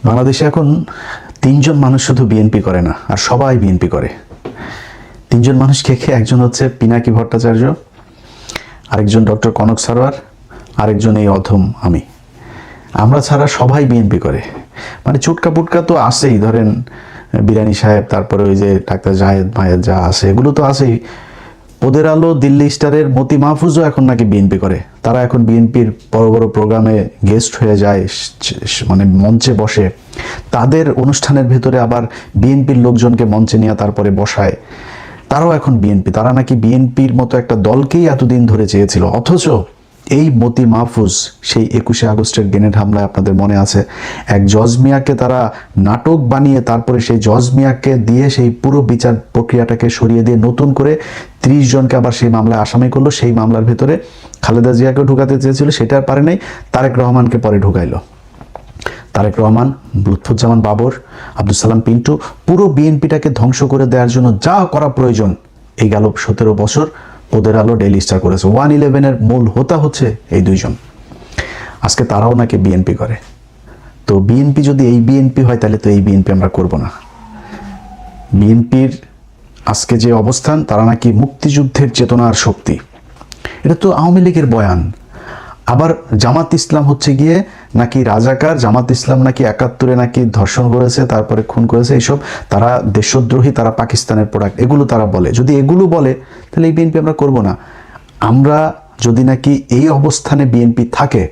বাংলাদেশে এখন তিনজন মানুষ শুধু বিএনপি করে না, আর সবাই বিএনপি করে। তিনজন মানুষ কে কে? একজন হচ্ছে পিনাকি ভট্টাচার্য, আরেকজন ডক্টর কনক সারোয়ার, আরেকজন এই অধম আমি। আমরা ছাড়া সবাই বিএনপি করে। মানে চুটকা পুটকা তো আসেই, ধরেন বিরানি সাহেব, তারপরে ওই যে ডাক্তার জাহেদ মায়েদ যা আছে এগুলো তো আসেই। ওদের আলো, দিল্লি স্টারের মতি মাহফুজও এখন নাকি বিএনপি করে। তারা এখন বিএনপির বড় বড় প্রোগ্রামে গেস্ট হয়ে যায়, মানে মঞ্চে বসে। তাদের অনুষ্ঠানের ভেতরে আবার বিএনপির লোকজনকে মঞ্চে নিয়ে তারপরে বসায়। তারাও এখন বিএনপি। তারা নাকি বিএনপির মতো একটা দলকেই এতদিন ধরে চেয়েছিল। অথচ এই মতি মাহফুজ সেই 21শে আগস্টের গ্রেনেড হামলায় আপনাদের মনে আছে, এক জজ মিয়াকে তারা নাটক বানিয়ে তারপরে সেই জজ মিয়াকে দিয়ে সেই পুরো বিচার প্রক্রিয়াটাকে সরিয়ে দিয়ে নতুন করে 30 জনকে আবার সেই মামলায় আসামি করলো। সেই মামলার ভেতরে খালেদা জিয়াকেও ঢুকাতে চেয়েছিল, সেটা আর পারে নাই। তারেক রহমানকে পরে ঢুকাইলো। তারেক রহমান, লুৎফুজ্জামান বাবর, আব্দুল সালাম পিন্টু, পুরো বিএনপিটাকে ধ্বংস করে দেওয়ার জন্য যা করা প্রয়োজন এই গেল 17 বছর ওদের আলো, ডেইলি স্টার করেছে। 111-এর মূল হোতা হচ্ছে এই দুইজন। আজকে তারাও নাকি বিএনপি করে। তো বিএনপি যদি এই বিএনপি হয় তাহলে তো এই বিএনপি আমরা করব না। বিএনপির আজকে যে অবস্থান, তারা নাকি মুক্তিযুদ্ধের চেতনার শক্তি। এটা তো আওয়ামী লীগের বয়ান। আবার জামাত ইসলাম হচ্ছে গিয়ে নাকি রাজাকার, জামাত ইসলাম নাকি 71-এ নাকি ধর্ষণ করেছে, তারপরে খুন করেছে, এইসব তারা দেশদ্রোহী, তারা পাকিস্তানের প্রোডাক্ট, এগুলো তারা বলে। যদি এগুলো বলে তাহলে এই বিএনপি আমরা করব না। আমরা যদি নাকি এই অবস্থানে বিএনপি থাকে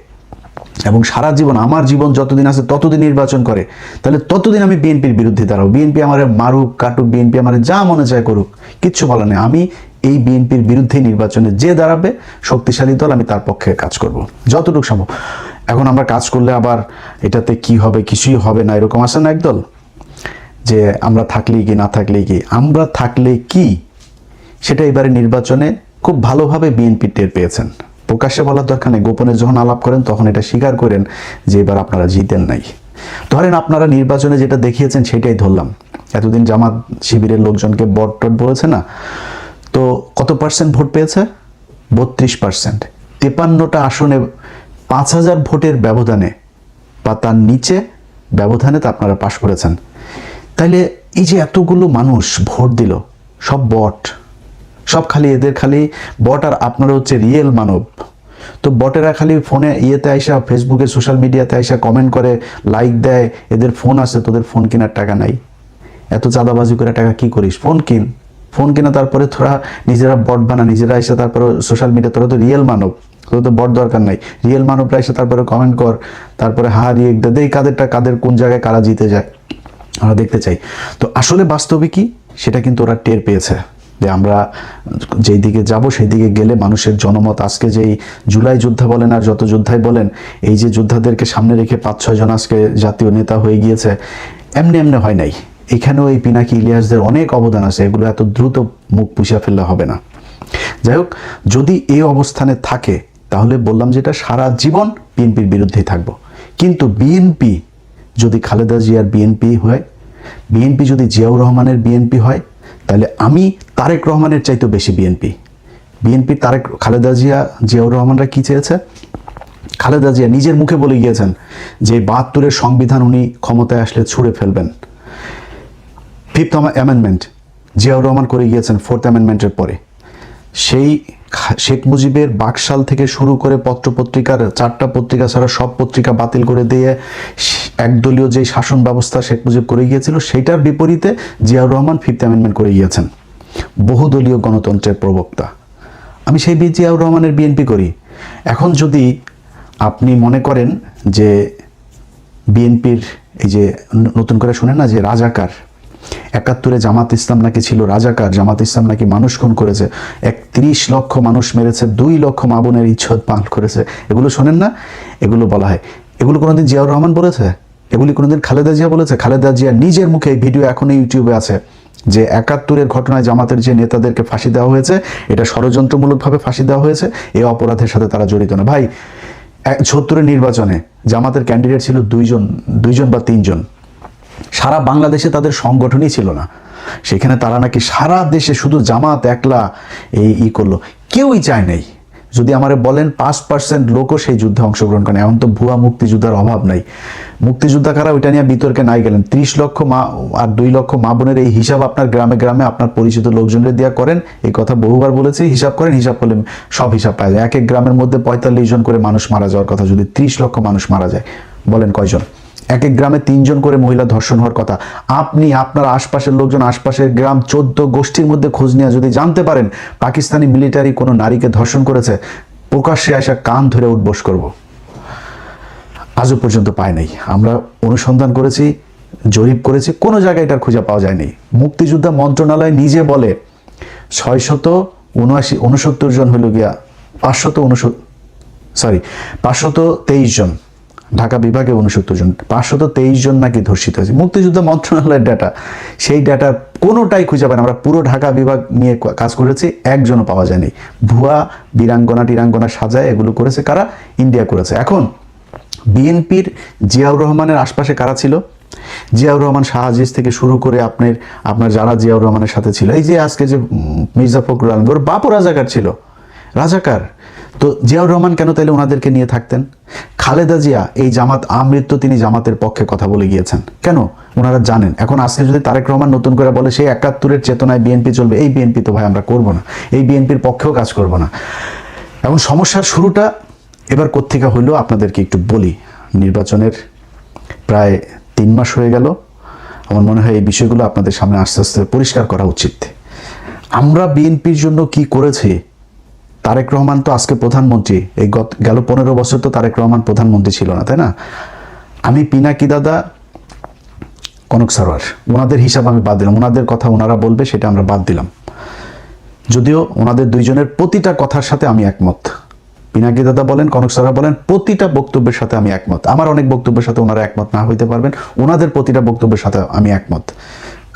এবং সারা জীবন, আমার জীবন যতদিন আছে ততদিন নির্বাচন করে, তাহলে ততদিন আমি বিএনপির বিরুদ্ধে দাঁড়াবো। বিএনপি আমার মারুক কাটুক, বিএনপি আমার যা মনে চায় করুক, কিচ্ছু বলা নেই। আমি এই বিএনপির বিরুদ্ধে নির্বাচনে যে দাঁড়াবে শক্তিশালী দল, আমি তার পক্ষে কাজ করব যতটুকু সম্ভব। এখন আমরা কাজ করলে আবার এটাতে কি হবে, কিছুই হবে না, এরকম আসে না একদল, যে আমরা থাকলেই কি না থাকলেই কি। আমরা থাকলে কি সেটা এবারে নির্বাচনে খুব ভালোভাবে বিএনপি টের পেয়েছেন। প্রকাশ্যে বলার দরকার নেই, গোপনে যখন আলাপ করেন তখন এটা স্বীকার করেন যে এবার আপনারা জিতেন নাই। ধরেন আপনারা নির্বাচনে যেটা দেখিয়েছেন সেটাই ধরলাম। এতদিন জামাত শিবিরের লোকজনকে বট টট বলেছে না, তো কত পার্সেন্ট ভোট পেয়েছে? 32%। 53টা আসনে 5000 ভোটের ব্যবধানে বা তার নিচে ব্যবধানে তা আপনারা পাশ করেছেন। তাইলে এই যে এতগুলো মানুষ ভোট দিল, সব বট, সব খালি এদের খালি বট, আর আপনারা হচ্ছে রিয়েল মানব। তো বটেরা খালি ফোনে ইয়েতে আইসা, ফেসবুকে সোশ্যাল মিডিয়াতে আইসা কমেন্ট করে, লাইক দেয়। এদের ফোন আছে, তোদের ফোন কেনার টাকা নাই, এত চাঁদাবাজি করে টাকা কি করিস? ফোন কিন, ফোন কিনা, তারপরে তোরা নিজেরা বট বানা, নিজেরা এসে তারপরে সোশ্যাল মিডিয়া। তোরা তো রিয়েল মানব, তোর তো বট দরকার নাই। রিয়েল মানবরা এসে তারপরে কমেন্ট কর, তারপরে রিয়েক্ট দে, কাদেরটা কাদের কোন জায়গায় কারা জিতে যায় আমরা দেখতে চাই। তো আসলে বাস্তবে কি সেটা কিন্তু ওরা টের পেয়েছে, যে আমরা যেই দিকে যাব সেই দিকে গেলে মানুষের জনমত, আজকে যেই জুলাই যোদ্ধা বলেন আর যত যোদ্ধাই বলেন, এই যে যোদ্ধাদেরকে সামনে রেখে 5-6 জন আজকে জাতীয় নেতা হয়ে গিয়েছে, এমনি এমনি হয় নাই। এখানেও এই পিনাকি ইলিয়াসদের অনেক অবদান আছে, এগুলো এত দ্রুত মুখ পুষিয়ে ফেললে হবে না। যাই হোক, যদি এই অবস্থানে থাকে তাহলে বললাম যেটা সারা জীবন বিএনপির বিরুদ্ধেই থাকবো। কিন্তু বিএনপি যদি খালেদা জিয়ার বিএনপি হয়, বিএনপি যদি জিয়াউর রহমানের বিএনপি হয়, তাহলে আমি তারেক রহমানের চাইতে বেশি বিএনপি। বিএনপি খালেদা জিয়া, জিয়াউর রহমানরা কি চেয়েছে? খালেদা জিয়া নিজের মুখে বলে গিয়েছেন যে 72-এর সংবিধান উনি ক্ষমতায় আসলে ছুঁড়ে ফেলবেন। 5th অ্যামেন্ডমেন্ট জিয়াউর রহমান করে গিয়েছেন 4th অ্যামেন্ডমেন্টের পরে। সেই শেখ মুজিবের বাকশাল থেকে শুরু করে পত্রপত্রিকার 4টা পত্রিকা ছাড়া সব পত্রিকা বাতিল করে দিয়ে একদলীয় যে শাসন ব্যবস্থা শেখ মুজিব করে গিয়েছিল, সেটার বিপরীতে জিয়াউর রহমান 5th অ্যামেন্ডমেন্ট করে গিয়েছেন। বহুদলীয় গণতন্ত্রের প্রবক্তা। আমি সেই জিয়াউর রহমানের বিএনপি করি। এখন যদি আপনি মনে করেন যে বিএনপির এই যে নতুন করে শুনেন না যে রাজাকার, 71-এ জামাত ইসলাম নাকি ছিল রাজাকার, জামাত ইসলাম নাকি মানুষ খুন করেছে, 31 লক্ষ মানুষ মেরেছে, 2 লক্ষ মা বোনের ইজ্জত পান করেছে, এগুলো শোনেন না? এগুলো বলা হয়। এগুলো কোনোদিন জিয়াউর রহমান বলেছে? এগুলি কোনোদিন খালেদা জিয়া বলেছে? খালেদা জিয়া নিজের মুখে, ভিডিও এখনো ইউটিউবে আছে, যে 71-এর ঘটনায় জামাতের যে নেতাদেরকে ফাঁসি দেওয়া হয়েছে, এটা ষড়যন্ত্রমূলকভাবে ফাঁসি দেওয়া হয়েছে, এই অপরাধের সাথে তারা জড়িত না। ভাই, 76-এর নির্বাচনে জামাতের ক্যান্ডিডেট ছিল 2জন বা 3জন। সারা বাংলাদেশে তাদের সংগঠনই ছিল না। সেখানে তারা নাকি সারা দেশে শুধু জামাত একলা এই করলো। কেউই চায় নাই যদি আমারে বলেন 5% লোকও সেই যুদ্ধে অংশগ্রহণ করেন, এখন তো ভুয়া মুক্তিযোদ্ধার অভাব নাই। মুক্তিযোদ্ধা কারা ওইটা নিয়ে বিতর্কে নাই গেলেন। 30 লক্ষ মা আর 2 লক্ষ মা বোনের এই হিসাব আপনার গ্রামে গ্রামে আপনার পরিচিত লোকজনের দেওয়া করেন, এই কথা বহুবার বলেছি। হিসাব করেন, হিসাব করলে সব হিসাব পাওয়া যায়। এক এক গ্রামের মধ্যে 45 জন করে মানুষ মারা যাওয়ার কথা, যদি 30 লক্ষ মানুষ মারা যায় বলেন কয়জন? এক এক গ্রামে 3 জন করে মহিলা ধর্ষণ হওয়ার কথা। আপনি আপনার আশপাশের লোকজন, আশপাশের গ্রাম 14 গোষ্ঠীর মধ্যে খোঁজ নিয়ে যদি জানতে পারেন পাকিস্তানি মিলিটারি কোনো নারীকে ধর্ষণ করেছে, প্রকাশ্যে আসা কান ধরে উঠবোস করব। আজও পর্যন্ত পায় নাই। আমরা অনুসন্ধান করেছি, জরিপ করেছি, কোনো জায়গায় এটার খুঁজে পাওয়া যায়নি। মুক্তিযোদ্ধা মন্ত্রণালয় নিজে বলে 669 জন হইল গিয়া 523 জন, ঢাকা বিভাগে 69 জন, 523 জন নাকি ধর্ষিত হয়েছে। মুক্তিযুদ্ধ মন্ত্রণালয়ের ডাটা, সেই ডাটার কোনোটাই খুঁজে পায় না। আমরা পুরো ঢাকা বিভাগ নিয়ে কাজ করেছি, একজনও পাওয়া যায়নি। ভুয়া বীরাঙ্গনা সাজায় এগুলো করেছে কারা? ইন্ডিয়া করেছে। এখন বিএনপির জিয়াউর রহমানের আশপাশে কারা ছিল? জিয়াউর রহমান শাহ আজিজ থেকে শুরু করে আপনার যারা জিয়াউর রহমানের সাথে ছিল, এই যে আজকে যে মির্জা ফখরুল আলম, ওর বাপও রাজাকার ছিল, রাজাকার। তো জিয়াউর রহমান কেন তাইলে ওনাদেরকে নিয়ে থাকতেন? খালেদা জিয়া এই জামাত আমৃত্যু তিনি জামাতের পক্ষে কথা বলে গিয়েছেন, কেন? ওনারা জানেন এখন আজকে যদি তারেক রহমান নতুন করে বলে সেই 71-এর চেতনায় বিএনপি চলবে, এই বিএনপি তো ভাই আমরা করব না, এই বিএনপির পক্ষেও কাজ করব না। এখন সমস্যার শুরুটা এবার কোত্থেকে হইলো আপনাদেরকে একটু বলি। নির্বাচনের প্রায় 3 মাস হয়ে গেল। আমার মনে হয় এই বিষয়গুলো আপনাদের সামনে আস্তে আস্তে পরিষ্কার করা উচিত। আমরা বিএনপির জন্য কি করেছি? তারেক রহমান তো আজকে প্রধানমন্ত্রী, এই গেল 15 বছর তো তারেক রহমান প্রধানমন্ত্রী ছিল না, তাই না? আমি পিনাকি দাদা, কনক সারোয়ার, ওনাদের হিসাব আমি বাদ দিলাম, ওনাদের কথা ওনারা বলবে সেটা আমরা বাদ দিলাম। যদিও ওনাদের দুইজনের প্রতিটা কথার সাথে আমি একমত। পিনাকি দাদা বলেন, কনক সারোয়ার বলেন, প্রতিটা বক্তব্যের সাথে আমি একমত। আমার অনেক বক্তব্যের সাথে ওনারা একমত না হইতে পারবেন, ওনাদের প্রতিটা বক্তব্যের সাথে আমি একমত,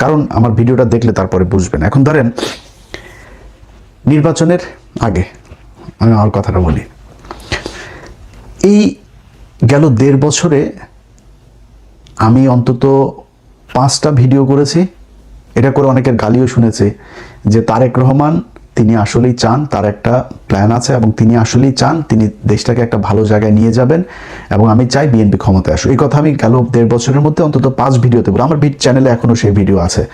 কারণ আমার ভিডিওটা দেখলে তারপরে বুঝবেন। এখন ধরেন নির্বাচনের আগে আমি আমার কথাটা বলি। এই গেল 1.5 বছরে আমি অন্তত 5টা ভিডিও করেছি। এটা করে অনেকের গালিও শুনেছে যে তারেক রহমান তিনি আসলেই চান, তার একটা প্ল্যান আছে এবং তিনি আসলেই চান তিনি দেশটাকে একটা ভালো জায়গায় নিয়ে যাবেন এবং আমি চাই বিএনপি ক্ষমতায় আসুক। এই কথা আমি গেল 1.5 বছরের মধ্যে অন্তত 5 ভিডিওতে বলি। আমার চ্যানেলে এখনো সেই ভিডিও আছে।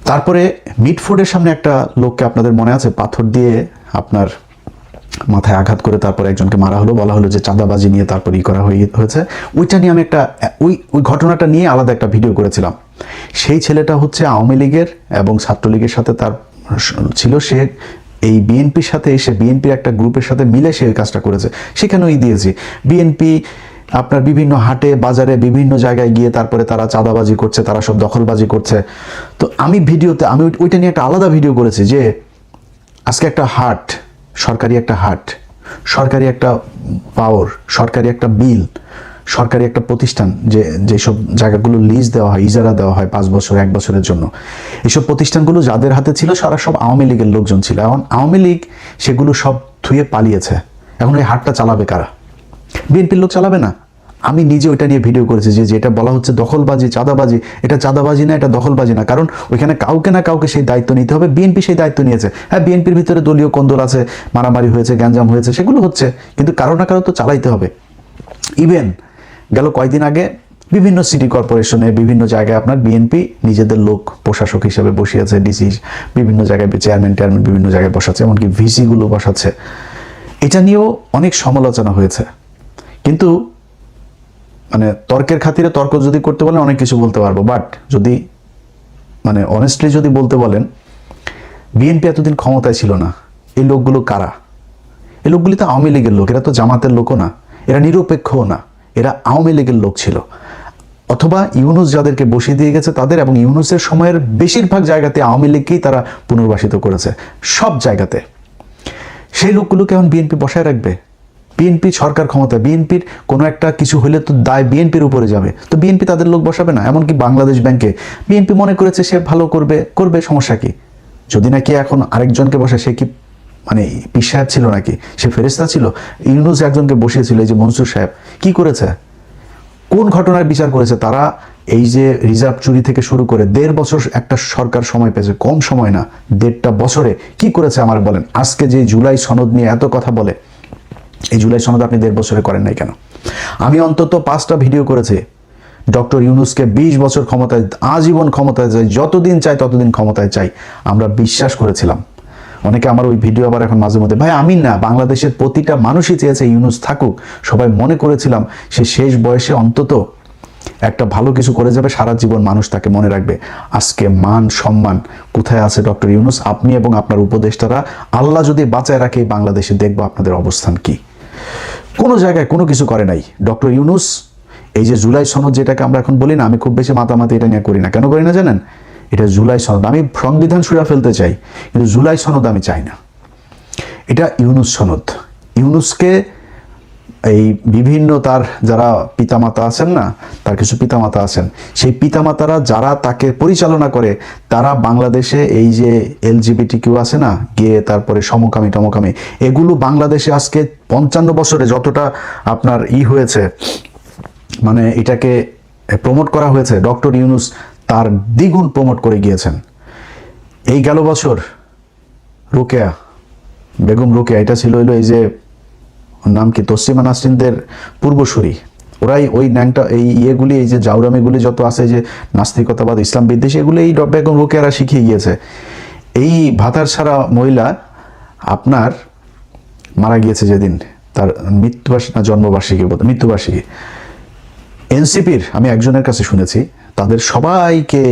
তারপরে মিটফোর্ডের সামনে একটা লোককে আপনাদের মনে আছে পাথর দিয়ে আপনার মাথায় আঘাত করে তারপর একজনকে মারা হলো, বলা হলো যে চাঁদাবাজি নিয়ে তারপর করা হয়েছে। ওইটা নিয়ে আমি ওই ঘটনাটা নিয়ে আলাদা একটা ভিডিও করেছিলাম। সেই ছেলেটা হচ্ছে আওয়ামী লীগের এবং ছাত্রলীগের সাথে তার ছিল, সে এই বিএনপির সাথে এসে বিএনপির একটা গ্রুপের সাথে মিলে সে কাজটা করেছে। সেখানেই দিয়েছি বিএনপি আপনার বিভিন্ন হাটে বাজারে বিভিন্ন জায়গায় গিয়ে তারপরে তারা চাঁদাবাজি করছে, তারা সব দখলবাজি করছে। তো আমি ওইটা নিয়ে একটা আলাদা ভিডিও করেছি যে আজকে একটা হাট, সরকারি একটা হাট, সরকারি একটা পাওয়ার, সরকারি একটা বিল, সরকারি একটা প্রতিষ্ঠান, যেসব জায়গাগুলো লিজ দেওয়া হয়, ইজারা দেওয়া হয় 5 বছর 1 বছরের জন্য, এইসব প্রতিষ্ঠানগুলো যাদের হাতে ছিল সারা সব আওয়ামী লীগের লোকজন ছিল। এখন আওয়ামী লীগ সেগুলো সব থুয়ে পালিয়েছে। এখন এই হাটটা চালাবে কারা? বিএনপির লোক চালাবে না। আমি নিজে ওইটা নিয়ে ভিডিও করেছি যে এটা বলা হচ্ছে দখলবাজি, চাঁদাবাজি। এটা চাঁদাবাজি না, এটা দখলবাজি না, কারণ ওইখানে কাউকে না কাউকে সেই দায়িত্ব নিতে হবে। বিএনপি সেই দায়িত্ব নিয়েছে। হ্যাঁ, বিএনপির ভিতরে দলীয় কোন্দল আছে, মারামারি হয়েছে, গ্যাঞ্জাম হয়েছে, সেগুলো হচ্ছে, কিন্তু কারো না কারো তো চালাইতে হবে। ইভেন গেল কয়েকদিন আগে বিভিন্ন সিটি কর্পোরেশনে বিভিন্ন জায়গায় আপনার বিএনপি নিজেদের লোক প্রশাসক হিসেবে বসিয়েছে, ডিসি বিভিন্ন জায়গায় চেয়ারম্যান বিভিন্ন জায়গায় বসাচ্ছে, এমনকি ভিসিগুলো বসাচ্ছে। এটা নিয়েও অনেক সমালোচনা হয়েছে, কিন্তু মানে তর্কের খাতিরে তর্ক যদি করতে বলেন অনেক কিছু বলতে পারবো, বাট যদি মানে অনেস্টলি যদি বলতে বলেন, বিএনপি এতদিন ক্ষমতায় ছিল না। এই লোকগুলো কারা? এই লোকগুলি তো আওয়ামী লীগের লোক, এরা তো জামাতের লোকও না, এরা নিরপেক্ষও না, এরা আওয়ামী লীগের লোক ছিল। অথবা ইউনূস যাদেরকে বসিয়ে দিয়ে গেছে তাদের, এবং ইউনূসের সময়ের বেশিরভাগ জায়গাতে আওয়ামী লীগকেই তারা পুনর্বাসিত করেছে, সব জায়গাতে। সেই লোকগুলোকে এখন বিএনপি বসায় রাখবে? বিএনপি সরকার ক্ষমতায়, বিএনপির কোনো একটা কিছু হলে তো দায় বিএনপির উপরে যাবে, তো বিএনপি তাদের লোক বসাবে না? এমনকি বাংলাদেশ ব্যাংকে বিএনপি মনে করেছে সে ভালো করবে, সমস্যা কি? যদি নাকি এখন আরেকজনকে বসে, সে কি মানে পীর সাহেব ছিল নাকি? সে ফেরেশতা ছিল? ইউনূস একজনকে বসিয়েছিল, এই যে মনসুর সাহেব, কি করেছে? কোন ঘটনার বিচার করেছে? তারা এই যে রিজার্ভ চুরি থেকে শুরু করে 1.5 বছর একটা সরকার সময় পেয়েছে, কম সময় না, 1.5 বছরে কি করেছে আমার বলেন। আজকে যে জুলাই সনদ নিয়ে এত কথা বলে, এই জুলাই সনদ আপনি 1.5 বছরে করেন নাই কেন? আমি অন্তত 5টা ভিডিও করেছি ডক্টর ইউনূসকে 20 বছর ক্ষমতায়, আজীবন ক্ষমতায় চাই, যতদিন চাই ততদিন ক্ষমতায় চাই, আমরা বিশ্বাস করেছিলাম। অনেকে আমার ওই ভিডিও আবার এখন মাঝে মধ্যে, ভাই আমি না, বাংলাদেশের প্রতিটা মানুষই চেয়েছে ইউনূস থাকুক, সবাই মনে করেছিলাম সে শেষ বয়সে অন্তত একটা ভালো কিছু করে যাবে, সারা জীবন মানুষ তাকে মনে রাখবে। আজকে মান সম্মান কোথায় আছে ডক্টর ইউনূস? আপনি এবং আপনার উপদেষ্টারা, আল্লাহ যদি বাঁচায় রাখে বাংলাদেশে, দেখবো আপনাদের অবস্থান কি। কোনো জায়গায় কোনো কিছু করে নাই ডক্টর ইউনূস। এই যে জুলাই সনদ যেটাকে আমরা এখন বলি না, আমি খুব বেশি মাতামাতি এটা নিয়ে করি না। কেন করি না জানেন? এটা জুলাই সনদ, আমি সংবিধান ছুঁড়ে ফেলতে চাই, কিন্তু জুলাই সনদ আমি চাই না। এটা ইউনূস সনদ। ইউনূসকে এই বিভিন্ন তার যারা পিতামাতা আছেন না, তার কিছু পিতামাতা আছেন, সেই পিতামাতারা যারা তাকে পরিচালনা করে, তারা বাংলাদেশে এই যে LGBTQ আছে না, গিয়ে তারপরে সমকামী টমকামী, এগুলো বাংলাদেশে আজকে 55 বছরে যতটা আপনার হয়েছে, মানে এটাকে প্রমোট করা হয়েছে, ডক্টর ইউনূস তার দ্বিগুণ প্রমোট করে গিয়েছেন। এই গেল বছর রোকেয়া বেগম, রোকেয়া এটা ছিল হইলো এই যে নাম কি, তসলিমা নাসরিনদের পূর্বসূরি, ওরাই ওই ন্যাংটা এই ইয়েগুলি, এই যে জাউরামিগুলি যত আছে, যে নাস্তিকতাবাদ, ইসলাম বিদ্বেষ, এগুলি এই বেগম রোকেয়ারা শিখিয়ে গিয়েছে। এই ভাতার ছাড়া মহিলা আপনার মারা গিয়েছে যেদিন, তার মৃত্যুবার্ষিকী না জন্মবার্ষিকী, মৃত্যুবার্ষিকী, এনসিপির আমি একজনের কাছে শুনেছি, তাদের সবাইকে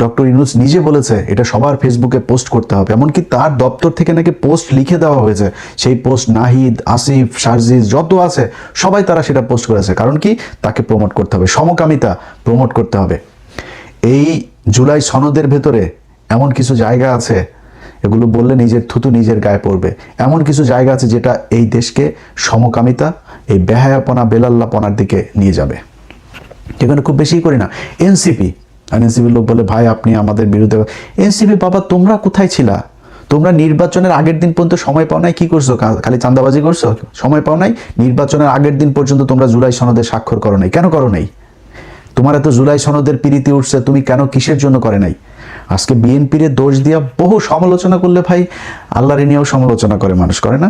ডক্টর ইউনূস নিজে বলেছে এটা সবার ফেসবুকে পোস্ট করতে হবে, এমনকি তার দপ্তর থেকে নাকি পোস্ট লিখে দেওয়া হয়েছে। সেই পোস্ট নাহিদ, আসিফ, শারজিজ যত আছে সবাই তারা সেটা পোস্ট করেছে। কারণ কি? তাকে প্রমোট করতে হবে, সমকামিতা প্রমোট করতে হবে। এই জুলাই সনদের ভেতরে এমন কিছু জায়গা আছে, এগুলো বললে নিজের থুতু নিজের গায়ে পড়বে। এমন কিছু জায়গা আছে যেটা এই দেশকে সমকামিতা, এই বেহায়াপনা, বেলাল্লাপনার দিকে নিয়ে যাবে। এখানে খুব বেশি করি না। এনসিপি লোক বলে ভাই আপনি আমাদের বিরুদ্ধে, এনসিপি বাবা তোমরা কোথায় ছিলা? তোমরা নির্বাচনের আগের দিন পর্যন্ত সময় পাও নাই, কি করছো? খালি চাঁদাবাজি করছো, সময় পাও নাই। নির্বাচনের আগের দিন পর্যন্ত তোমরা জুলাই সনদে স্বাক্ষর করো নাই, কেন করো নাই? তোমার এত জুলাই সনদের পিরিতি উঠছে, তুমি কেন, কিসের জন্য করে নাই? আজকে বিএনপির দোষ দিয়া বহু সমালোচনা করলে ভাই, আল্লাহর নিয়েও সমালোচনা করে মানুষ, করে না?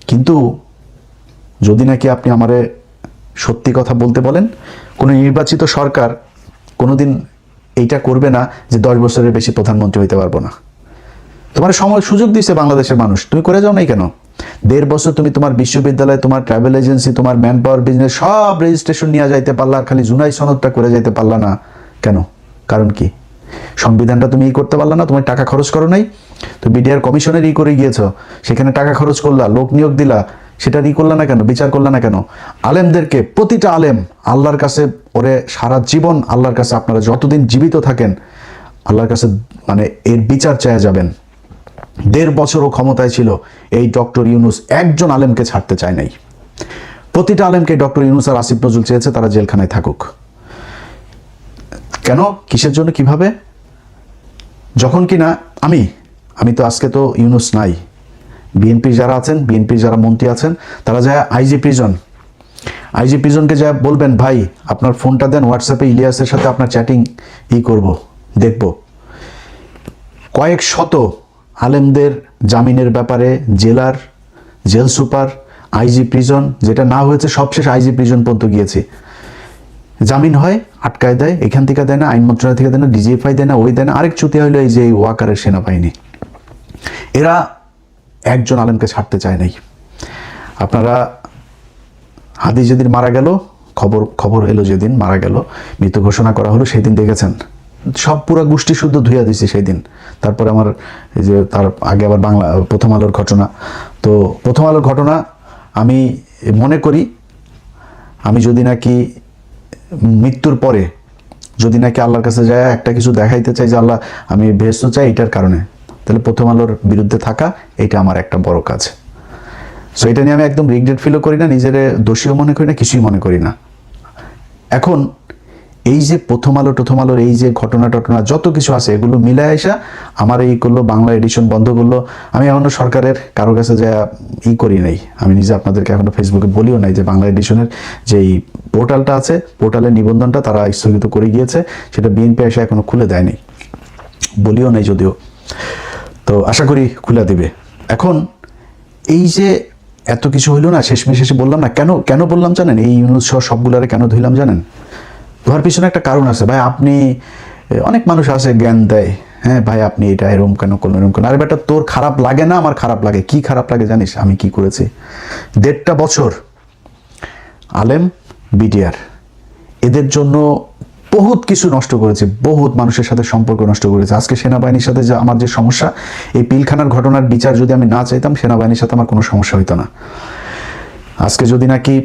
কিন্তু যদি নাকি আপনি আমারে সত্যি কথা বলতে বলেন, কোনো নির্বাচিত সরকার কোনোদিন এইটা করবে না যে 10 বছরের বেশি প্রধানমন্ত্রী হইতে পারবো না। তোমার সময় সুযোগ দিচ্ছে বাংলাদেশের মানুষ, তুমি করে যাও নাই কেন? 1.5 বছর তুমি তোমার বিশ্ববিদ্যালয়, তোমার ট্রাভেল এজেন্সি, তোমার ম্যান পাওয়ার বিজনেস সব রেজিস্ট্রেশন নিয়ে যাইতে পারলা, আর খালি জুলাই সনদটা করে যাইতে পারলা না কেন? কারণ কি? সংবিধানটা তুমি করতে পারলা না, তোমার টাকা খরচ করো নাই। তো বিডিআর কমিশনের করে গিয়েছো, সেখানে টাকা খরচ করলা, লোক নিয়োগ দিলা, সেটা করলা না কেন? বিচার করলা না কেন? আলেমদেরকে, প্রতিটা আলেম আল্লাহর কাছে, ওরে সারা জীবন আল্লাহর কাছে, আপনারা যতদিন জীবিত থাকেন আল্লাহর কাছে মানে এর বিচার চাইয়া যাবেন। 1.5 বছরও ক্ষমতায় ছিল এই ডক্টর ইউনূস, একজন আলেমকে ছাড়তে চায় নাই। প্রতিটা আলেমকে ডক্টর ইউনূস আর আসিফ নজরুল চেয়েছে তারা জেলখানায় থাকুক। কেন? কিসের জন্য? কিভাবে? যখন কিনা আমি তো আজকে তো ইউনূস নাই, বিএনপির যারা আছেন, বিএনপির যারা মন্ত্রী আছেন, তারা যায় আইজি প্রিজনকে যা বলবেন, ভাই আপনার ফোনটা দেন, হোয়াটসঅ্যাপে ইলিয়াসের সাথে আপনার চ্যাটিং করব, দেখব। কয়েক শত আলেমদের জামিনের ব্যাপারে জেল সুপার, আইজি প্রিজন, যেটা না হয়েছে সবশেষ আইজি প্রিজন পর্যন্ত গিয়েছি, জামিন হয়, আটকায় দেয়, এখান থেকে দেয় না, আইন মন্ত্রণালয় থেকে দেয় না, ডিজিএফআই দেয় না, ওই দেয় না। আরেক চুতি হইলো এই যে এই ওয়াকারের সেনাবাহিনী, এরা একজন আলেমকে ছাড়তে চায় নাই। আপনারা হাদি যেদিন মারা গেল, খবর এলো যেদিন মারা গেল, মৃত্যু ঘোষণা করা হলো, সেই দিন দেখেছেন সব পুরো গোষ্ঠী শুদ্ধ ধুইয়া দিয়েছে সেই দিন। তারপরে আমার এই যে তার আগে আবার প্রথম আলোর ঘটনা, তো প্রথম আলোর ঘটনা আমি মনে করি, আমি যদি নাকি মৃত্যুর পরে যদি নাকি আল্লাহর কাছে যায় একটা কিছু দেখাইতে চাই যে আল্লাহ আমি বেহেশত চাই এটার কারণে, তাহলে প্রথম আলোর বিরুদ্ধে থাকা এটা আমার একটা বড় কাজ। সো এটা নিয়ে আমি একদম রিগ্রেট ফিলও করি না, নিজের দোষীও মনে করি না, কিছুই মনে করি না। এখন এই যে প্রথম আলোর এই যে ঘটনা যত কিছু আছে এগুলো মিলে আসা আমার এই করলো, বাংলা এডিশন বন্ধ করলো। আমি এখনো সরকারের কারো কাছে যা করি নাই, আমি নিজে আপনাদেরকে এখনো ফেসবুকে বলিও নাই যে বাংলা এডিশনের যেই পোর্টালটা আছে, পোর্টালের নিবন্ধনটা তারা স্থগিত করে গিয়েছে, সেটা বিএনপি এসে এখনো খুলে দেয়নি, বলিও নাই যদিও। তো আশা করি খুলে দিবে। এখন এই যে এত কিছু হইলো না, শেষে বললাম না, কেন বললাম জানেন? এই ইউনূস সহ সবগুলারে কেন ধুইলাম জানেন? ধোয়ার পিছনে একটা কারণ আছে। ভাই আপনি, অনেক মানুষ আছে জ্ঞান দেয়, হ্যাঁ ভাই আপনি এটা এরকম কেন করলেন, এরকম কেন। আরে বেটা, তোর খারাপ লাগে না, আমার খারাপ লাগে। কি খারাপ লাগে জানিস? আমি কি করেছি? 1.5 বছর আলেম, বিডিআর এদের জন্য বহুত কিছু নষ্ট করেছে, বহুত মানুষের সাথে সম্পর্ক নষ্ট করেছে। আজকে সেনাবাহিনীর সাথে যে আমার যে সমস্যা, এই পিলখানার ঘটনার বিচার যদি আমি না চাইতাম, সেনাবাহিনীর সাথে আমার কোনো সমস্যা হইতো না। আজকে যদি নাকি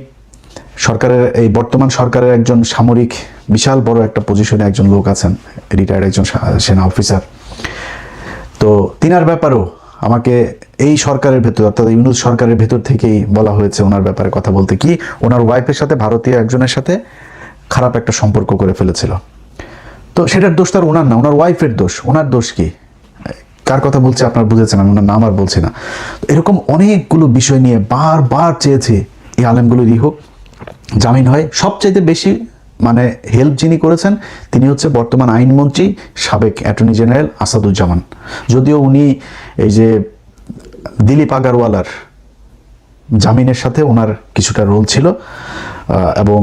সরকারের, এই বর্তমান সরকারের একজন সামরিক বিশাল বড় একটা পজিশনে একজন লোক আছেন, রিটায়ার্ড একজন সেনা অফিসার, তো তিনার ব্যাপারেও আমাকে এই সরকারের ভেতর, অর্থাৎ ইউনূস সরকারের ভেতর থেকেই বলা হয়েছে ওনার ব্যাপারে কথা বলতে, কি ওনার ওয়াইফের সাথে ভারতীয় একজনের সাথে খারাপ একটা সম্পর্ক করে ফেলেছিল। তো সেটার দোষ তার ওনার না, ওনার ওয়াইফের দোষ। ওনার দোষ কি? কার কথা বলছে আপনারা বুঝেছেন, আমি ওনার নাম আর বলছি না। এরকম অনেকগুলো বিষয় নিয়ে বারবার চেয়েছে এই আলেমগুলোরই হোক, জামিন হয়। সবচাইতে বেশি মানে হেল্প যিনি করেছেন তিনি হচ্ছে বর্তমান আইনমন্ত্রী, সাবেক অ্যাটর্নি জেনারেল আসাদুজ্জামান। যদিও উনি এই যে দিলীপ আগারওয়ালার জামিনের সাথে ওনার কিছুটা রোল ছিল, এবং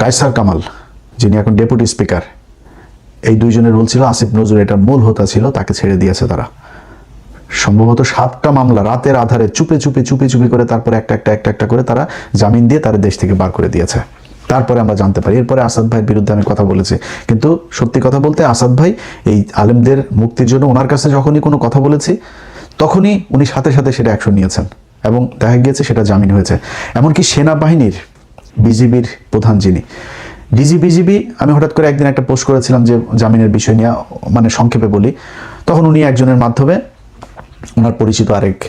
কায়সার কামাল যিনি এখন ডেপুটি স্পিকার, এই দুইজনের রোল ছিল। আসিফ নজরুল এটার মূল হোতা ছিল, তাকে ছেড়ে দিয়েছে তারা। সম্ভবত 7টা মামলা রাতের আধারে চুপে চুপে করে তারপরে একটা করে তারা জামিন দিয়ে তারা দেশ থেকে বার করে দিয়েছে। তারপরে আমরা জানতে পারি, এরপরে আসাদ ভাইয়ের বিরুদ্ধে আমি কথা বলেছি, কিন্তু সত্যি কথা বলতে আসাদ ভাই এই আলেমদের মুক্তির জন্য ওনার কাছে যখনই কোনো কথা বলেছি তখনই উনি সাথে সাথে সেটা অ্যাকশন নিয়েছেন, এবং দেখা গিয়েছে সেটা জামিন হয়েছে। এমনকি সেনাবাহিনীর বিজিবির প্রধান যিনি বিজিবি, আমি হঠাৎ করে একদিন একটা পোস্ট করেছিলাম যে জামিনের বিষয় নিয়ে, মানে সংক্ষেপে বলি, তখন উনি একজনের মাধ্যমে, ওনার পরিচিত আরেক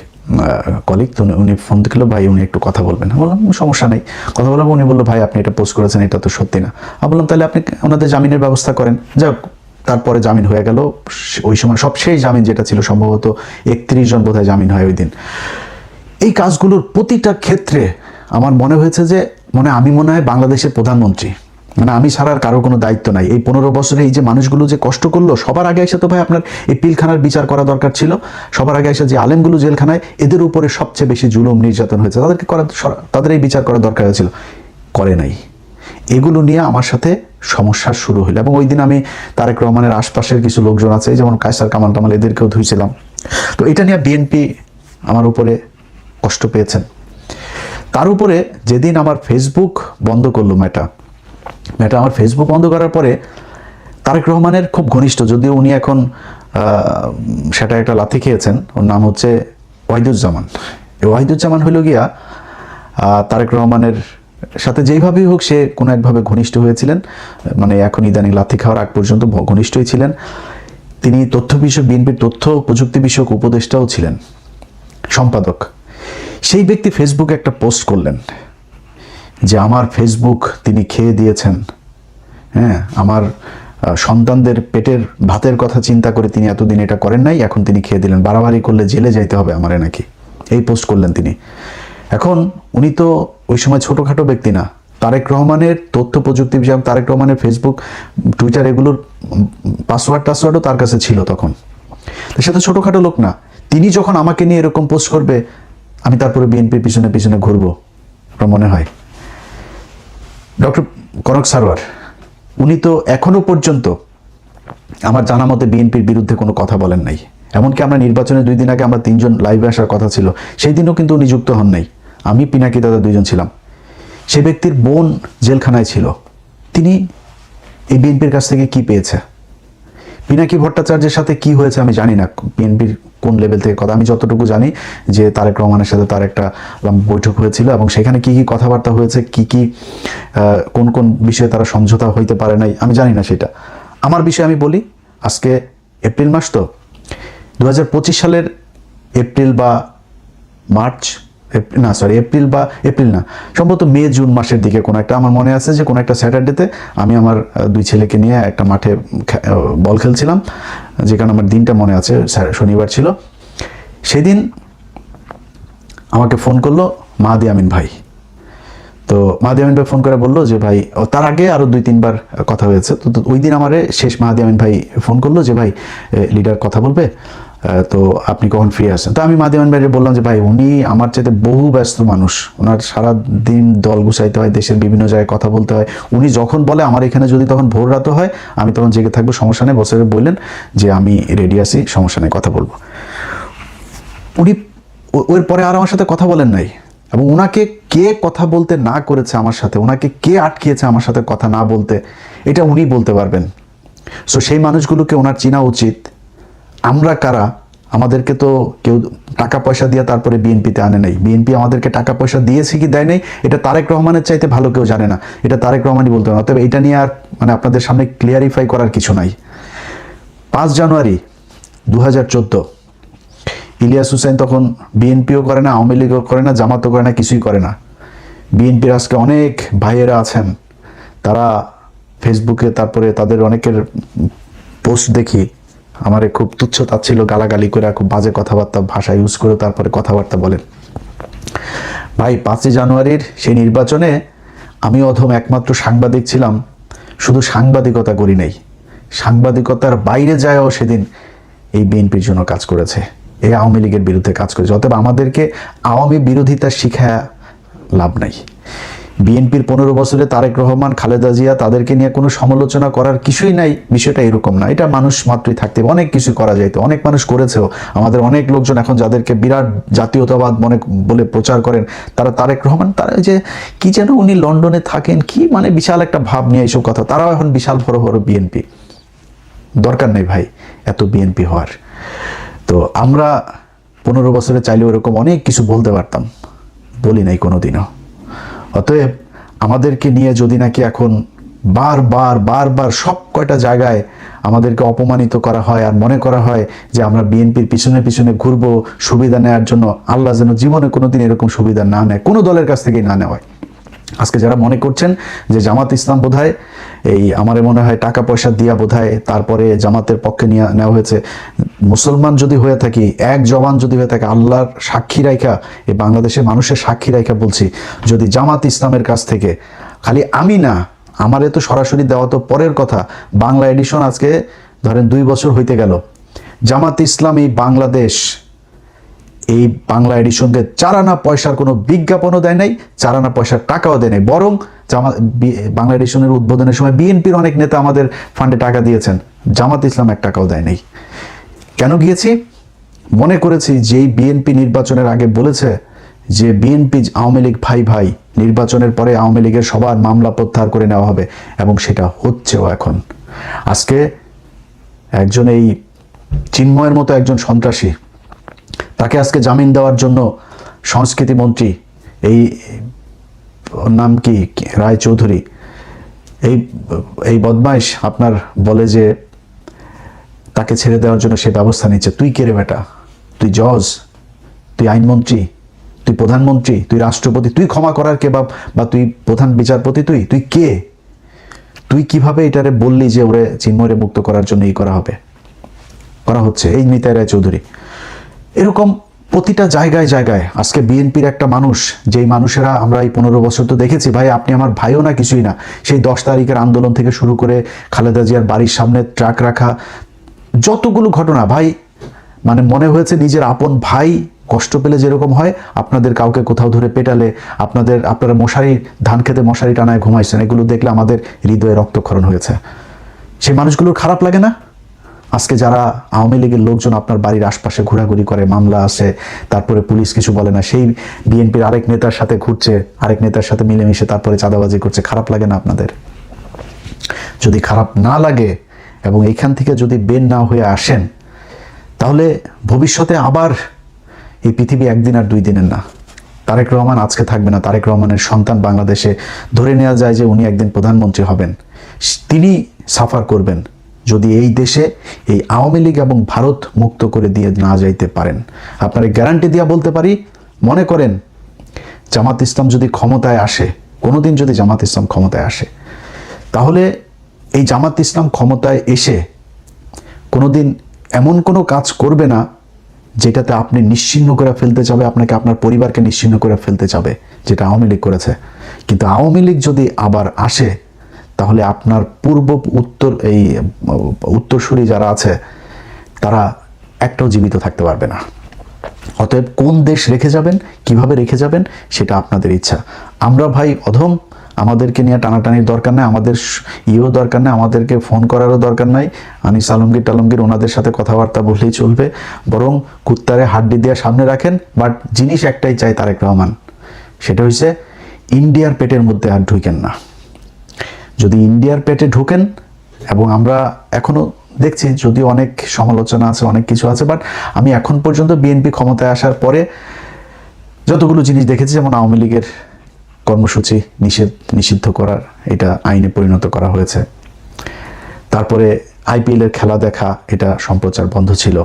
কলিগ, উনি ফোন দিল, ভাই উনি একটু কথা বলবেন। বললাম সমস্যা নেই, কথা বললাম। উনি বললো ভাই আপনি এটা পোস্ট করেছেন, এটা তো সত্যি না। আমি বললাম তাহলে আপনি ওনাদের জামিনের ব্যবস্থা করেন। যাক, তারপরে জামিন হয়ে গেল। ওই সময় সবশেষ জামিন যেটা ছিল সম্ভবত 31 জন বোধহয় জামিন হয় ওই দিন। এই কাজগুলোর প্রতিটা ক্ষেত্রে আমার মনে হয়েছে যে আমি মনে হয় বাংলাদেশের প্রধানমন্ত্রী, মানে আমি ছাড়া আর কারো কোনো দায়িত্ব নাই। এই 15 বছরে এই যে মানুষগুলো যে কষ্ট করলো, সবার আগে এসে তো ভাই আপনার এই পিলখানার বিচার করা দরকার ছিল। সবার আগে এসে যে আলেমগুলো জেলখানায়, এদের উপরে সবচেয়ে বেশি জুলুম নির্যাতন হয়েছে, তাদের এই বিচার করা দরকার হয়েছিল, করে নাই। এগুলো নিয়ে আমার সাথে সমস্যা শুরু হলো, এবং ওই দিন আমি তারেক রহমানের আশপাশের কিছু লোকজন আছে, যেমন কায়সার কামাল এদেরকেও ধুইছিলাম। তো এটা নিয়ে বিএনপি আমার উপরে কষ্ট পেয়েছেন। তার উপরে যেদিন আমার ফেসবুক বন্ধ করলো মেটা আমার ফেসবুক বন্ধ করার পরে তারেক রহমানের খুব ঘনিষ্ঠ, যদিও উনি এখন সেটা একটা লাথি খেয়েছেন, ওর নাম হচ্ছে ওয়াহিদুজ্জামান। এই ওয়াহিদুজ্জামান হইল গিয়া তারেক রহমানের সাথে যেইভাবেই হোক সে কোনো একভাবে ঘনিষ্ঠ হয়েছিলেন, মানে এখন ইদানিং লাথি খাওয়ার আগ পর্যন্ত ঘনিষ্ঠই ছিলেন। তিনি বিএনপির তথ্য প্রযুক্তি বিষয়ক উপদেষ্টাও ছিলেন, সম্পাদক। সেই ব্যক্তি ফেসবুকে একটা পোস্ট করলেন যে আমার ফেসবুক তিনি খেয়ে দিয়েছেন, হ্যাঁ, আমার সন্তানদের পেটের ভাতের কথা চিন্তা করে তিনি এতদিন এটা করেন নাই, এখন তিনি খেয়ে দিলেন, বাড়াবাড়ি করলে জেলে যাইতে হবে আমারে নাকি, এই পোস্ট করলেন তিনি। এখন উনি তো ওই সময় ছোটোখাটো ব্যক্তি না, তারেক রহমানের তথ্য প্রযুক্তি বিষয়ক, তারেক রহমানের ফেসবুক, টুইটার, এগুলোর পাসওয়ার্ডও তার কাছে ছিল তখন। তো সে তো ছোটোখাটো লোক না। তিনি যখন আমাকে নিয়ে এরকম পোস্ট করবে, আমি তারপরে বিএনপির পিছনে ঘুরবো, আপনার মনে হয়? ডক্টর কনক সারওয়ার, উনি তো এখনো পর্যন্ত আমার জানা মতে বিএনপির বিরুদ্ধে কোনো কথা বলেন নাই। এমনকি আমরা নির্বাচনের 2 দিন আগে আমরা 3 জন লাইভে আসার কথা ছিল, সেই দিনও কিন্তু উনি যুক্ত হন নাই। আমি, পিনাকি দাদা 2 জন ছিলাম। সে ব্যক্তির বোন জেলখানায় ছিল, তিনি এই বিএনপির কাছ থেকে কি পেয়েছে? পিনাকি ভট্টাচার্যের সাথে কি হয়েছে আমি জানি না, বিএনপির কোন লেভেল থেকে কথা। আমি যতটুকু জানি যে তারেক রহমানের সাথে তার একটা বৈঠক হয়েছিল, এবং সেখানে কি কি কথাবার্তা হয়েছে, কি কোন বিষয়ে তারা সমঝোতা হইতে পারে নাই, আমি জানি না সেটা। আমার বিষয়ে আমি বলি, আজকে এপ্রিল মাস, তো 2025 সালের এপ্রিল বা মার্চ না সরি এপ্রিল না, সম্ভবত মে জুন মাসের দিকে কোনো একটা, আমার মনে আছে যে কোনো একটা স্যাটারডেতে আমি আমার দুই ছেলেকে নিয়ে একটা মাঠে বল খেলছিলাম, যেখানে আমার দিনটা মনে আছে, শনিবার ছিল। সেদিন আমাকে ফোন করলো মাহাদি আমিন ভাই। তো মাহাদি আমিন ভাই ফোন করে বললো যে ভাই, তার আগে আরও 2-3 বার কথা হয়েছে, তো ওই দিন আমারে শেষ মাহাদি আমিন ভাই ফোন করলো যে ভাই লিডার কথা বলবে, তো আপনি কখন ফ্রি আছেন। তো আমি মাহাদি আমিন ভাইকে বললাম যে ভাই উনি আমার চাইতে বহু ব্যস্ত মানুষ, ওনার সারা দিন দল গুছাইতে হয়, দেশের বিভিন্ন জায়গায় কথা বলতে হয়, উনি যখন বলে আমার এখানে যদি তখন ভোর রাত হয় আমি তখন জেগে থাকবো, সমস্যা নেই, বছরে বললেন যে আমি রেডি আছি, সমস্যা নেই, কথা বলবো। উনি ওর পরে আর আমার সাথে কথা বলেন নাই, এবং ওনাকে কে কথা বলতে না করেছে আমার সাথে, ওনাকে কে আটকিয়েছে আমার সাথে কথা না বলতে, এটা উনি বলতে পারবেন। সো সেই মানুষগুলোকে ওনার চেনা উচিত। আমরা কারা, আমাদেরকে তো কেউ টাকা পয়সা দিয়ে তারপরে বিএনপিতে আনে নাই, বিএনপি আমাদেরকে টাকা পয়সা দিয়েছে কি দেয় নাই এটা তারেক রহমানের চাইতে ভালো কেউ জানে না, এটা তারেক রহমানই বলতে পারে। তবে এটা নিয়ে আর মানে আপনাদের সামনে ক্লিয়ারিফাই করার কিছু নাই। 5 জানুয়ারি 2014 ইলিয়াস হুসাইন তখন বিএনপিও করে না, আওয়ামী লীগও করে না, জামাতও করে না, কিছুই করে না। বিএনপির আজকে অনেক ভাইয়েরা আছেন, তারা ফেসবুকে তারপরে তাদের অনেকের পোস্ট দেখি আমারে খুব তুচ্ছ তাচ্ছিল্য গালাগালি করে, খুব বাজে কথাবার্তা ভাষা ইউজ করে তারপরে কথাবার্তা বলেন। ভাই 5 জানুয়ারির সেই নির্বাচনে আমি অধম একমাত্র সাংবাদিক ছিলাম, শুধু সাংবাদিকতা করি নাই, সাংবাদিকতার বাইরে যায়ও সেদিন এই বিএনপির জন্য কাজ করেছে, এই আওয়ামী লীগের বিরুদ্ধে কাজ করেছে। অতএব আমাদেরকে আওয়ামী বিরোধিতা শিখা লাভ নাই। বিএনপির 15 বছরে তারেক রহমান, খালেদা জিয়া, তাদেরকে নিয়ে কোনো সমালোচনা করার কিছুই নাই, বিষয়টা এরকম না। এটা মানুষ মাত্রই থাকতে অনেক কিছু করা যাইতো, অনেক মানুষ করেছেও। আমাদের অনেক লোকজন এখন যাদেরকে বিরাট জাতীয়তাবাদ মনে বলে প্রচার করেন, তারা তারেক রহমান, তারা যে কি যেন উনি লন্ডনে থাকেন, কি মানে বিশাল একটা ভাব নিয়ে এইসব কথা, তারাও এখন বিশাল বড় বড় বিএনপি। দরকার নেই ভাই এত বিএনপি হওয়ার। তো আমরা 15 বছরে চাইলেও এরকম অনেক কিছু বলতে পারতাম, বলি নাই কোনোদিনও। অতএব আমাদেরকে নিয়ে যদি নাকি এখন বারবার সব কয়টা জায়গায় আমাদেরকে অপমানিত করা হয় আর মনে করা হয় যে আমরা বিএনপির পিছনে ঘুরবো সুবিধা নেওয়ার জন্য, আল্লাহ যেন জীবনে কোনোদিন এরকম সুবিধা না নেয়, কোনো দলের কাছ থেকেই না নেওয়া। আজকে যারা মনে করছেন যে জামাত ইসলাম বোধহয় এই আমারে মনে হয় টাকা পয়সা দিয়া বোধহয় তারপরে জামাতের পক্ষে নেওয়া হয়েছে, মুসলমান যদি হয়ে থাকি, এক জবান যদি হয়ে থাকে, আল্লাহর সাক্ষী রাইখা, এই বাংলাদেশের মানুষের সাক্ষী রাইখা বলছি, যদি জামাত ইসলামের কাছ থেকে, খালি আমি না, আমারে তো সরাসরি দেওয়া তো পরের কথা, বাংলা এডিশন আজকে ধরেন 2 বছর হইতে গেল, জামাত ইসলাম এই বাংলাদেশ এই বাংলা এডিশনকে 4 আনা পয়সার কোনো বিজ্ঞাপনও দেয় নাই, 4 আনা পয়সার টাকাও দেয় নাই, বরং বাংলা এডিশনের উদ্বোধনের সময় বিএনপির অনেক নেতা আমাদের ফান্ডে টাকা দিয়েছেন, জামাত ইসলাম 1 টাকাও দেয় নাই। কেন গিয়েছি? মনে করেছি যেই বিএনপি নির্বাচনের আগে বলেছে যে বিএনপি আওয়ামী লীগ ভাই ভাই, নির্বাচনের পরে আওয়ামী লীগের সবার মামলা প্রত্যাহার করে নেওয়া হবে, এবং সেটা হচ্ছেও এখন। আজকে একজন এই চিন্ময়ের মতো একজন সন্ত্রাসী, তাকে আজকে জামিন দেওয়ার জন্য সংস্কৃতি মন্ত্রী, এই নাম কি রায় চৌধুরী, এই বদমাইশ আপনার বলে যে তাকে ছেড়ে দেওয়ার জন্য সে ব্যবস্থা নিচ্ছে। তুই কে রে বেটা? তুই জজ, তুই আইনমন্ত্রী, তুই প্রধানমন্ত্রী, তুই রাষ্ট্রপতি, তুই ক্ষমা করার কে? বা তুই প্রধান বিচারপতি? তুই কে? তুই কিভাবে এটারে বললি যে ওরে চিন্ময়রে মুক্ত করার জন্য করা হচ্ছে? এই নিতাই রায় চৌধুরী, এরকম প্রতিটা জায়গায় আজকে বিএনপির একটা মানুষ, যেই মানুষেরা আমরা এই 15 বছর তো দেখেছি ভাই, আপনি আমার ভাইও না কিছুই না, সেই 10 তারিখের আন্দোলন থেকে শুরু করে খালেদা জিয়ার বাড়ির সামনে ট্রাক রাখা, যতগুলো ঘটনা ভাই, মানে মনে হয়েছে নিজের আপন ভাই কষ্ট পেলে যেরকম হয়, আপনাদের কাউকে কোথাও ধরে পেটালে, আপনারা ধান খেতে মশারি টানায় ঘুমাইছেন, এগুলো দেখলে আমাদের হৃদয়ে রক্তক্ষরণ হয়েছে। সেই মানুষগুলোর খারাপ লাগে না? আজকে যারা আওয়ামী লীগের লোকজন আপনার বাড়ির আশপাশে ঘোরাঘুরি করে, মামলা আছে, তারপরে পুলিশ কিছু বলে না, সেই বিএনপির আরেক নেতার সাথে ঘুরছে, আরেক নেতার সাথে মিলেমিশে তারপরে চাঁদাবাজি করছে, খারাপ লাগে না আপনাদের? যদি খারাপ না লাগে এবং এখান থেকে যদি বের না হয়ে আসেন, তাহলে ভবিষ্যতে আবার এই পৃথিবী একদিন আর 2 দিনের না। তারেক রহমান আজকে থাকবে না, তারেক রহমানের সন্তান বাংলাদেশে, ধরে নেওয়া যায় যে উনি একদিন প্রধানমন্ত্রী হবেন, তিনি সাফার করবেন যদি এই দেশে এই আওয়ামী লীগ এবং ভারত মুক্ত করে দিয়ে না যাইতে পারেন। আপনারা গ্যারান্টি দিয়া বলতে পারি, মনে করেন জামাত ইসলাম যদি ক্ষমতায় আসে, কোনোদিন যদি জামাত ইসলাম ক্ষমতায় আসে, তাহলে এই জামাত ইসলাম ক্ষমতায় এসে কোনোদিন এমন কোনো কাজ করবে না যেটাতে আপনি নিশ্চিহ্ন করে ফেলতে চাবে, আপনাকে আপনার পরিবারকে নিশ্চিহ্ন করে ফেলতে চাবে, যেটা আওয়ামী লীগ করেছে। কিন্তু আওয়ামী লীগ যদি আবার আসে, তাহলে আপনার উত্তরসূরি যারা আছে তারা একটাও জীবিত থাকতে পারবে না। অতএব কোন দেশ রেখে যাবেন, কিভাবে রেখে যাবেন, সেটা আপনাদের ইচ্ছা। আমরা ভাই অধম, আমাদেরকে নিয়ে টানাটানির দরকার নাই, আমাদের দরকার নাই, আমাদেরকে ফোন করারও দরকার নাই। আনিস আলমগীর ওনাদের সাথে কথাবার্তা বললেই চলবে, বরং কুত্তারে হাড্ডি দিয়ে সামনে রাখেন। বাট জিনিস একটাই চাই তারেক রহমান, সেটা হচ্ছে ইন্ডিয়ার পেটের মধ্যে আর ঢুকেন না। যদি ইন্ডিয়ার পেটে ঢুকেন, এবং আমরা এখনো দেখছি যদিও অনেক সমালোচনা আছে, অনেক কিছু আছে, বাট আমি এখন পর্যন্ত বিএনপি ক্ষমতায় আসার পরে যতগুলো জিনিস দেখেছি, যেমন আওয়ামী লীগের কর্মসূচি নিষিদ্ধ করার, এটা আইনে পরিণত করা হয়েছে। তারপরে আইপিএল এর খেলা দেখা, এটা সম্প্রচার বন্ধ ছিল।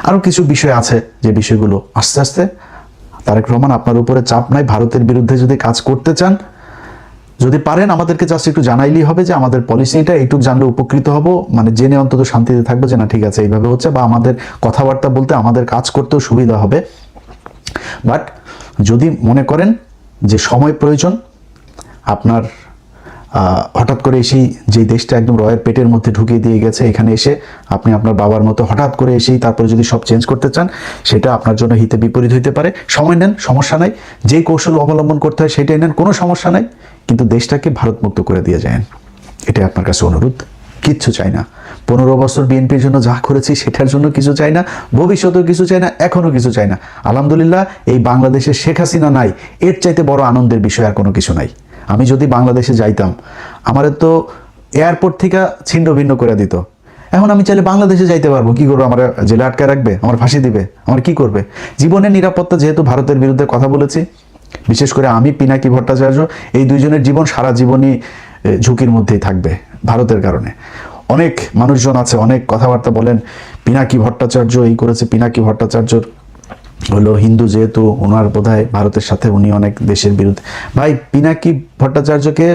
আরও কিছু বিষয় আছে যে বিষয়গুলো আস্তে আস্তে, তারেক রহমান আপনার উপরে চাপ নাই, ভারতের বিরুদ্ধে যদি কাজ করতে চান, যদি পারেন আমাদেরকে জাস্ট একটু জানাইলেই হবে যে আমাদের পলিসিটা এইটুকু জানলে উপকৃত হব, মানে জেনে অন্তত শান্তিতে থাকবো যে না ঠিক আছে এইভাবে হচ্ছে, বা আমাদের কথাবার্তা বলতে আমাদের কাজ করতেও সুবিধা হবে। বাট যদি মনে করেন যে সময় প্রয়োজন, আপনার হঠাৎ করে এসেই যে দেশটা একদম রয়ের পেটের মধ্যে ঢুকিয়ে দিয়ে গেছে, এখানে এসে আপনি আপনার বাবার মতো হঠাৎ করে এসেই তারপরে যদি সব চেঞ্জ করতে চান, সেটা আপনার জন্য হিতে বিপরীত হইতে পারে। সময় নেন, সমস্যা নাই, যে কৌশল অবলম্বন করতে হয় সেটাই নেন, কোনো সমস্যা নাই, কিন্তু দেশটাকে ভারত মুক্ত করে দিয়ে যান, এটাই আপনার কাছে অনুরোধ। কিচ্ছু চাই না, 15 বছর বিএনপির জন্য যা করেছি সেটার জন্য কিছু চাই না, ভবিষ্যতেও কিছু চাই না, এখনো কিছু চাই না। আলহামদুলিল্লাহ এই বাংলাদেশে শেখ হাসিনা নাই, এর চাইতে বড় আনন্দের বিষয় আর কোনো কিছু নাই। আমি যদি বাংলাদেশে যাইতাম, আমার তো এয়ারপোর্ট থেকে ছিন্ন ভিন্ন করে দিত। এখন আমি চাইলে বাংলাদেশে যাইতে পারবো, কি করবো? আমার জেলে আটকে রাখবে, আমার ফাঁসি দিবে, আমার কি করবে? জীবনের নিরাপত্তা, যেহেতু ভারতের বিরুদ্ধে কথা বলেছি, বিশেষ করে আমি, পিনাকি ভট্টাচার্য, এই দুইজনের জীবন সারা জীবনই ঝুঁকির মধ্যেই থাকবে ভারতের কারণে। অনেক মানুষজন আছে, অনেক কথাবার্তা বলেন, পিনাকি ভট্টাচার্য এই করেছে, পিনাকি ভট্টাচার্যর হলো হিন্দু, যেহেতু ওনার বোধহয় ভারতের সাথে উনি অনেক দেশের বিরুদ্ধে। ভাই, পিনাকি ভট্টাচার্যকে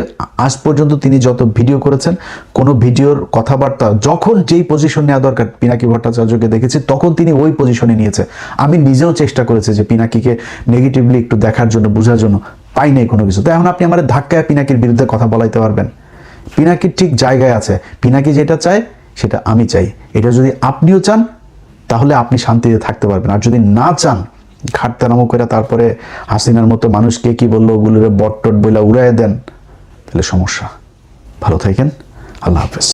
আজ পর্যন্ত তিনি যত ভিডিও করেছেন, কোনো ভিডিওর কথাবার্তা যখন যেই পজিশন নেওয়া দরকার পিনাকি ভট্টাচার্যকে দেখেছি, তখন তিনি ওই পজিশনে নিয়েছে। আমি নিজেও চেষ্টা করেছি যে পিনাকিকে নেগেটিভলি একটু দেখার জন্য, বোঝার জন্য, পাই নাই কোনো কিছু। তো এখন আপনি আমার ধাক্কায় পিনাকির বিরুদ্ধে কথা বলাইতে পারবেন? পিনাকির ঠিক জায়গায় আছে, পিনাকি যেটা চায় সেটা আমি চাই। এটা যদি আপনিও চান, তাহলে আপনি শান্তিতে থাকতে পারবেন। আর যদি না চান, ঘাটতারামো করে তারপরে হাসিনার মতো মানুষকে কি বললো ওগুলোরে বট টট বইলা উড়াইয়া দেন, তাহলে সমস্যা। ভালো থাকেন, আল্লাহ হাফেজ।